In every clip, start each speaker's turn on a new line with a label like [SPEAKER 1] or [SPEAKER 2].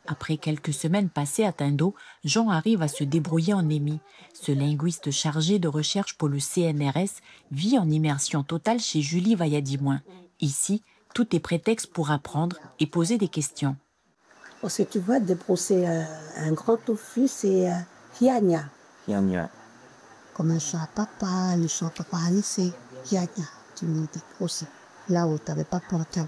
[SPEAKER 1] Après quelques semaines passées à Tendo, Jean arrive à se débrouiller en émi. Ce linguiste chargé de recherche pour le CNRS vit en immersion totale chez Julie Vayadimouin. Ici, tout est prétexte pour apprendre et poser des questions.
[SPEAKER 2] Parce que tu vois, débrosser un grand tofu, c'est hianya.
[SPEAKER 3] Hianya.
[SPEAKER 2] Comme un chat à papa, le chat à papa c'est hianya. Tu me débrosses là où tu n'avais pas planté.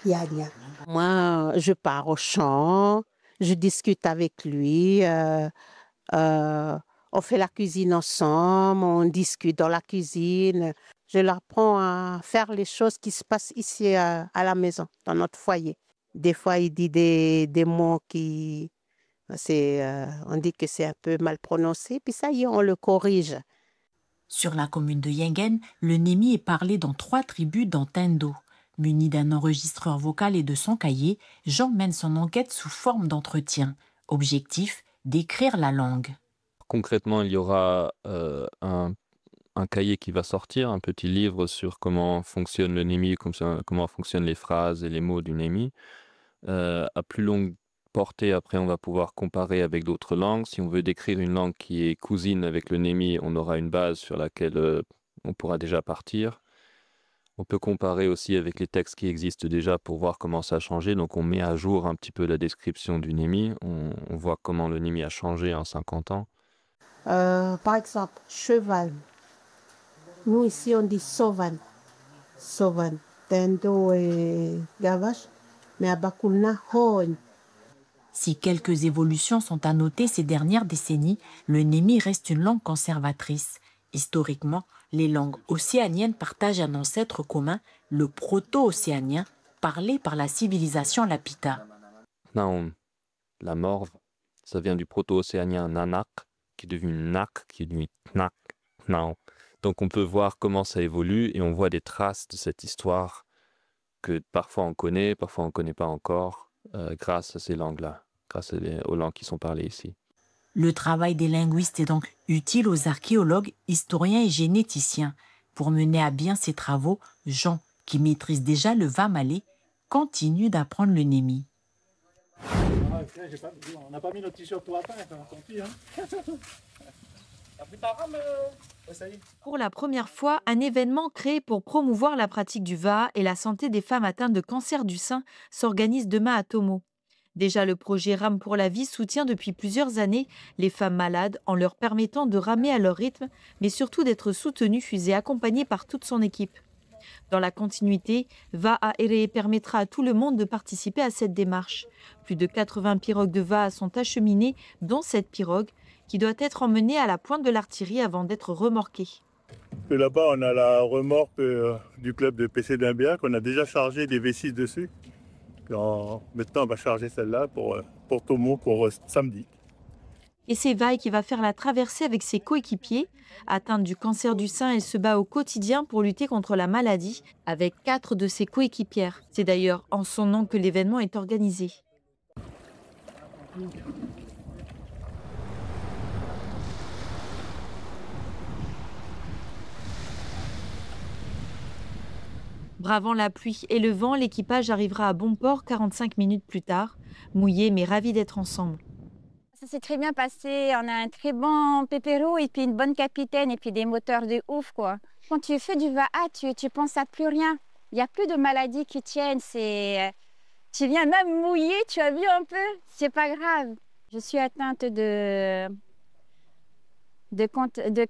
[SPEAKER 2] Hianya. Moi, je pars au champ, je discute avec lui, on fait la cuisine ensemble, on discute dans la cuisine. Je leur apprends à faire les choses qui se passent ici à la maison, dans notre foyer. Des fois, il dit des mots qui... on dit que c'est un peu mal prononcé, puis ça y est, on le corrige.
[SPEAKER 1] Sur la commune de Yengen, le Némi est parlé dans 3 tribus dans Tendo. Muni d'un enregistreur vocal et de son cahier, Jean mène son enquête sous forme d'entretien. Objectif, d'écrire la langue.
[SPEAKER 4] Concrètement, il y aura un cahier qui va sortir, un petit livre sur comment fonctionne le Némi, comment fonctionnent les phrases et les mots du Némi. À plus longue portée, après, on va pouvoir comparer avec d'autres langues. Si on veut décrire une langue qui est cousine avec le Némi, on aura une base sur laquelle on pourra déjà partir. On peut comparer aussi avec les textes qui existent déjà pour voir comment ça a changé. Donc on met à jour un petit peu la description du Némi. On voit comment le Némi a changé en 50 ans.
[SPEAKER 2] Par exemple, cheval. Nous ici on dit sovan. Sovan. Tendo et gavache. Mais à Bakulna, hogne.
[SPEAKER 1] Si quelques évolutions sont à noter ces dernières décennies, le Némi reste une langue conservatrice. Historiquement, les langues océaniennes partagent un ancêtre commun, le proto-océanien, parlé par la civilisation Lapita.
[SPEAKER 4] Naon, la morve, ça vient du proto-océanien nanak, qui est devenu nak, qui est devenu knak, naon. Donc on peut voir comment ça évolue et on voit des traces de cette histoire que parfois on connaît, parfois on ne connaît pas encore, grâce à ces langues-là, grâce aux langues qui sont parlées ici.
[SPEAKER 1] Le travail des linguistes est donc utile aux archéologues, historiens et généticiens. Pour mener à bien ces travaux, Jean, qui maîtrise déjà le va-malais, continue d'apprendre le Némi.
[SPEAKER 5] On n'a pas mis notre t-shirt tout à peine, tant pis.
[SPEAKER 6] Pour la première fois, un événement créé pour promouvoir la pratique du VA et la santé des femmes atteintes de cancer du sein s'organise demain à Tomo. Déjà, le projet Rame pour la vie soutient depuis plusieurs années les femmes malades en leur permettant de ramer à leur rythme, mais surtout d'être soutenues et accompagnées par toute son équipe. Dans la continuité, VA-ARE permettra à tout le monde de participer à cette démarche. Plus de 80 pirogues de VA sont acheminées, dont cette pirogue, qui doit être emmenée à la pointe de l'artillerie avant d'être remorquée.
[SPEAKER 5] Là-bas, on a la remorque du club de PC d'Imbéa qu'on a déjà chargé des V6 dessus. Maintenant, on va charger celle-là pour Tomo pour samedi.
[SPEAKER 6] Et c'est Vaille qui va faire la traversée avec ses coéquipiers. Atteinte du cancer du sein, elle se bat au quotidien pour lutter contre la maladie avec 4 de ses coéquipières. C'est d'ailleurs en son nom que l'événement est organisé. Bravant la pluie et le vent, l'équipage arrivera à bon port 45 minutes plus tard, mouillé mais ravi d'être ensemble.
[SPEAKER 7] Ça s'est très bien passé, on a un très bon pépéro et puis une bonne capitaine et puis des moteurs de ouf quoi. Quand tu fais du VA, tu penses à plus rien. Il n'y a plus de maladies qui tiennent, tu viens même mouiller, tu as vu un peu, c'est pas grave. Je suis atteinte de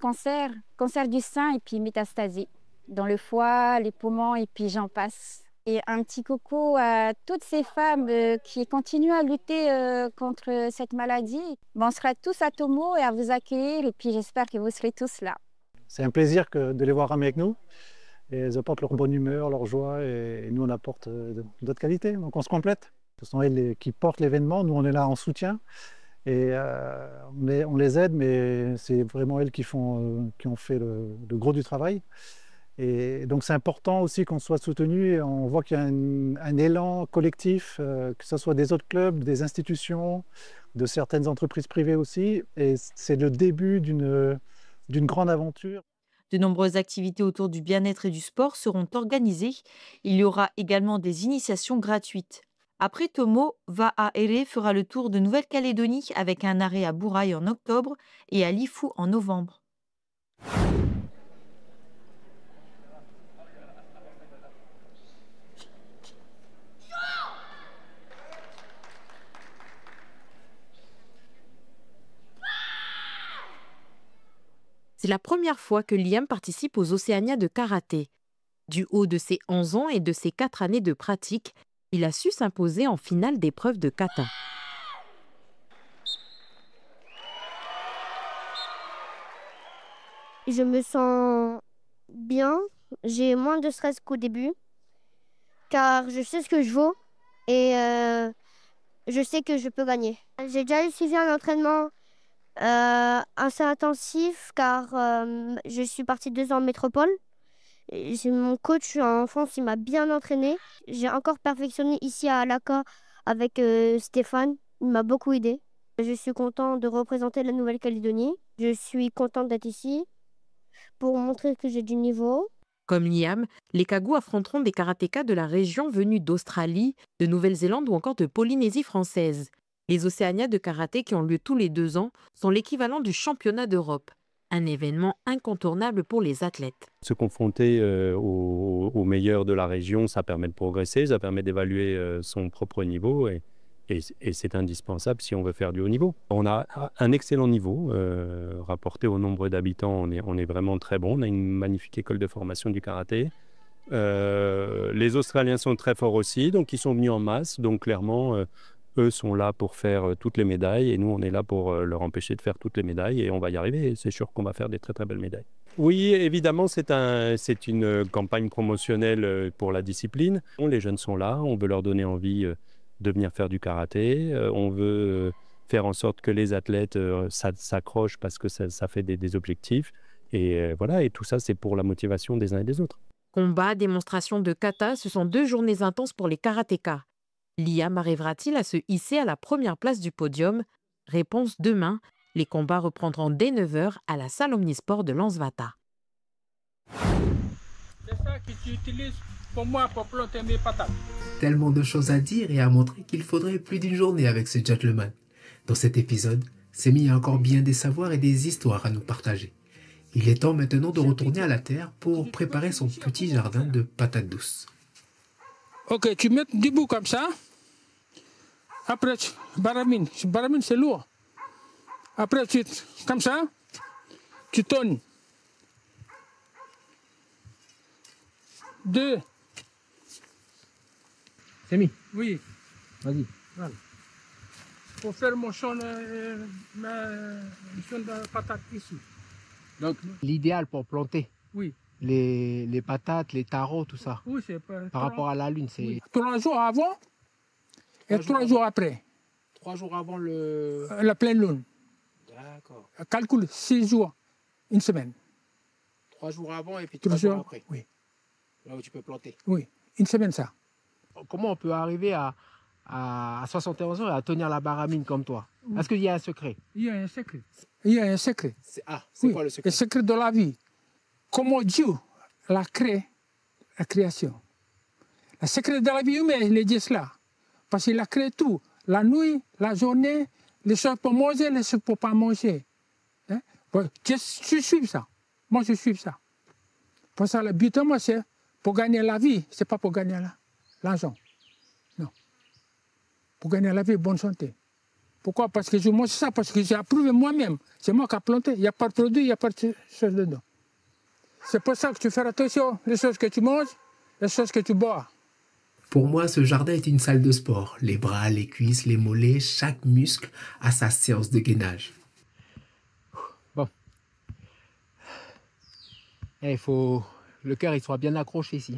[SPEAKER 7] cancer du sein et puis métastasie. Dans le foie, les poumons et puis j'en passe. Et un petit coucou à toutes ces femmes qui continuent à lutter contre cette maladie. Bon, on sera tous à Tomo et à vous accueillir et puis j'espère que vous serez tous là.
[SPEAKER 8] C'est un plaisir de les voir ramer avec nous. Et elles apportent leur bonne humeur, leur joie et nous on apporte d'autres qualités. Donc on se complète. Ce sont elles qui portent l'événement, nous on est là en soutien. Et on les aide, mais c'est vraiment elles qui ont fait le gros du travail. Et donc c'est important aussi qu'on soit soutenu et on voit qu'il y a un élan collectif, que ce soit des autres clubs, des institutions, de certaines entreprises privées aussi. Et c'est le début d'une grande aventure.
[SPEAKER 6] De nombreuses activités autour du bien-être et du sport seront organisées. Il y aura également des initiations gratuites. Après Tomo, Va'aere fera le tour de Nouvelle-Calédonie avec un arrêt à Bourail en octobre et à Lifou en novembre. C'est la première fois que Liam participe aux Océanias de karaté. Du haut de ses 11 ans et de ses 4 années de pratique, il a su s'imposer en finale d'épreuve de kata.
[SPEAKER 3] Je me sens bien, j'ai moins de stress qu'au début, car je sais ce que je vaux et je sais que je peux gagner. J'ai déjà suivi un entraînement assez intensif, car je suis partie 2 ans en métropole. Mon coach en France, il m'a bien entraîné. J'ai encore perfectionné ici à Alaka avec Stéphane. Il m'a beaucoup aidé. Je suis contente de représenter la Nouvelle-Calédonie. Je suis contente d'être ici pour montrer que j'ai du niveau.
[SPEAKER 1] Comme Liam, les Kagous affronteront des karatékas de la région venus d'Australie, de Nouvelle-Zélande ou encore de Polynésie française. Les Océanias de karaté qui ont lieu tous les 2 ans sont l'équivalent du championnat d'Europe. Un événement incontournable pour les athlètes.
[SPEAKER 9] Se confronter aux meilleurs de la région, ça permet de progresser, ça permet d'évaluer son propre niveau et c'est indispensable si on veut faire du haut niveau. On a un excellent niveau, rapporté au nombre d'habitants, on est vraiment très bon. On a une magnifique école de formation du karaté. Les Australiens sont très forts aussi, donc ils sont venus en masse, donc clairement... eux sont là pour faire toutes les médailles et nous, on est là pour leur empêcher de faire toutes les médailles et on va y arriver. C'est sûr qu'on va faire des très, très belles médailles. Oui, évidemment, c'est une campagne promotionnelle pour la discipline. Les jeunes sont là, on veut leur donner envie de venir faire du karaté. On veut faire en sorte que les athlètes s'accrochent parce que ça fait des objectifs. Et voilà, et tout ça, c'est pour la motivation des uns et des autres.
[SPEAKER 1] Combat, démonstration de kata, ce sont 2 journées intenses pour les karatékas. Liam arrivera-t-il à se hisser à la première place du podium? Réponse demain. Les combats reprendront dès 9h à la salle omnisport de Lansvata.
[SPEAKER 10] C'est ça que tu utilises pour moi pour planter mes patates.
[SPEAKER 11] Tellement de choses à dire et à montrer qu'il faudrait plus d'une journée avec ce gentleman. Dans cet épisode, Semi a encore bien des savoirs et des histoires à nous partager. Il est temps maintenant de retourner à la terre pour préparer son petit jardin de patates douces.
[SPEAKER 10] Ok, tu mets du bout comme ça. Après, baramine. Baramine, c'est lourd. Après, comme ça, tu tournes. 2.
[SPEAKER 11] C'est mis.
[SPEAKER 10] Oui.
[SPEAKER 11] Vas-y.
[SPEAKER 10] Voilà. Pour faire mon champ de patates ici.
[SPEAKER 11] Donc, l'idéal pour planter
[SPEAKER 10] Oui.
[SPEAKER 11] les patates, les tarots, tout ça.
[SPEAKER 10] Oui, c'est
[SPEAKER 11] par rapport à la lune, c'est...
[SPEAKER 10] Oui. 3 jours avant et 3 jours après.
[SPEAKER 11] 3 jours avant le...
[SPEAKER 10] La pleine lune.
[SPEAKER 11] D'accord.
[SPEAKER 10] Calcule 6 jours, une semaine.
[SPEAKER 11] 3 jours avant et puis 3 jours après.
[SPEAKER 10] Oui.
[SPEAKER 11] Là où tu peux planter.
[SPEAKER 10] Oui, une semaine ça.
[SPEAKER 11] Comment on peut arriver à 71 ans et à tenir la baramine comme toi? Est-ce qu'il y a un secret?
[SPEAKER 10] Il y a un secret. Il y a un secret.
[SPEAKER 11] C'est quoi le secret?
[SPEAKER 10] Le secret de la vie. Comment Dieu l'a créé, la création. Le secret de la vie humaine, il dit cela. Parce qu'il a créé tout. La nuit, la journée, les choses pour manger, les choses pour pas manger. Hein? Bon, je suis ça. Moi, je suis ça. Pour ça, le but de moi, c'est pour gagner la vie. Ce n'est pas pour gagner l'argent. Non. Pour gagner la vie, bonne santé. Pourquoi? Parce que je mange ça, parce que j'ai approuvé moi-même. C'est moi qui ai planté. Il n'y a pas de produit, il n'y a pas de choses dedans. C'est pour ça que tu fais attention les choses que tu manges, les choses que tu bois.
[SPEAKER 11] Pour moi, ce jardin est une salle de sport. Les bras, les cuisses, les mollets, chaque muscle a sa séance de gainage. Bon. Il faut... Le cœur, il soit bien accroché ici.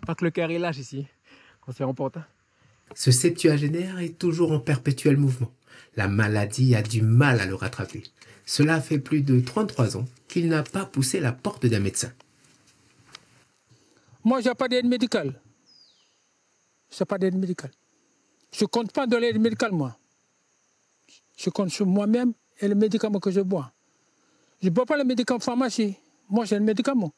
[SPEAKER 11] Pas que le cœur, il lâche ici, quand c'est en pente. Ce septuagénaire est toujours en perpétuel mouvement. La maladie a du mal à le rattraper. Cela fait plus de 33 ans qu'il n'a pas poussé la porte d'un médecin.
[SPEAKER 10] Moi, je n'ai pas d'aide médicale. Je n'ai pas d'aide médicale. Je ne compte pas dans l'aide médicale, moi. Je compte sur moi-même et les médicaments que je bois. Je ne bois pas les médicaments en pharmacie. Moi, j'ai le médicament.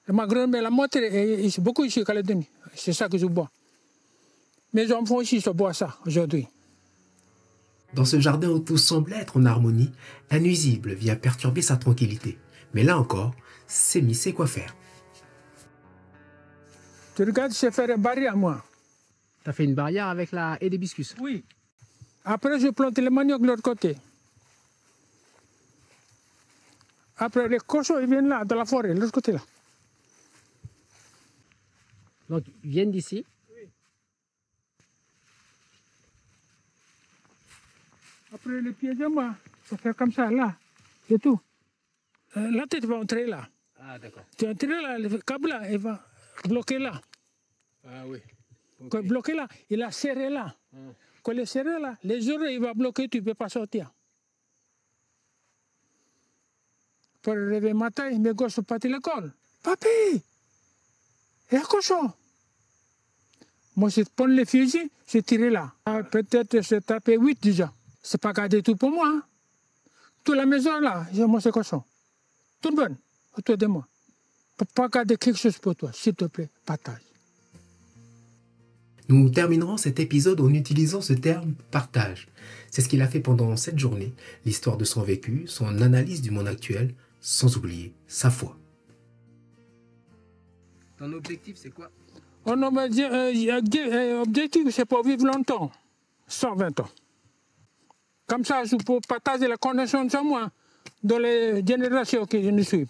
[SPEAKER 10] Et ma grand-mère l'a montré, et c'est beaucoup ici en Calédonie. C'est ça que je bois. Mes enfants aussi, je bois ça aujourd'hui.
[SPEAKER 11] Dans ce jardin où tout semble être en harmonie, un nuisible vient perturber sa tranquillité. Mais là encore, Sémi sait quoi faire.
[SPEAKER 10] Tu regardes, je sais faire une barrière, moi.
[SPEAKER 11] Tu as fait une barrière avec la haie d'hibiscus?
[SPEAKER 10] Oui. Après, je plante les maniocs de l'autre côté. Après, les cochons, ils viennent là, dans la forêt, de l'autre côté, là.
[SPEAKER 11] Donc, ils viennent d'ici?
[SPEAKER 10] Oui. Après, les pieds de moi, faut faire comme ça, là. C'est tout. La tête va entrer là.
[SPEAKER 11] Ah, d'accord.
[SPEAKER 10] Tu entres là, le câble là, il va bloquer là.
[SPEAKER 11] Ah oui. Okay.
[SPEAKER 10] Quand il bloque là, il a serré là. Quand il est serré là, les oreilles, il va bloquer, tu ne peux pas sortir. Pour le réveil matin, mes gosses sont partis à l'école. Papi, il y a un cochon. Moi, je prends les fusils, je tire là. Ah, peut-être je tapé 8 déjà. C'est pas gardé tout pour moi. Hein. Toute la maison là, j'ai mangé ce cochon. Tout bon, autour de moi. Pour pas garder quelque chose pour toi, s'il te plaît, partage.
[SPEAKER 11] Nous terminerons cet épisode en utilisant ce terme « partage ». C'est ce qu'il a fait pendant cette journée, l'histoire de son vécu, son analyse du monde actuel, sans oublier sa foi. Ton objectif, c'est quoi?
[SPEAKER 10] L'objectif, c'est pour vivre longtemps, 120 ans. Comme ça, je peux partager la connaissance en moi dans les générations qui nous suivent.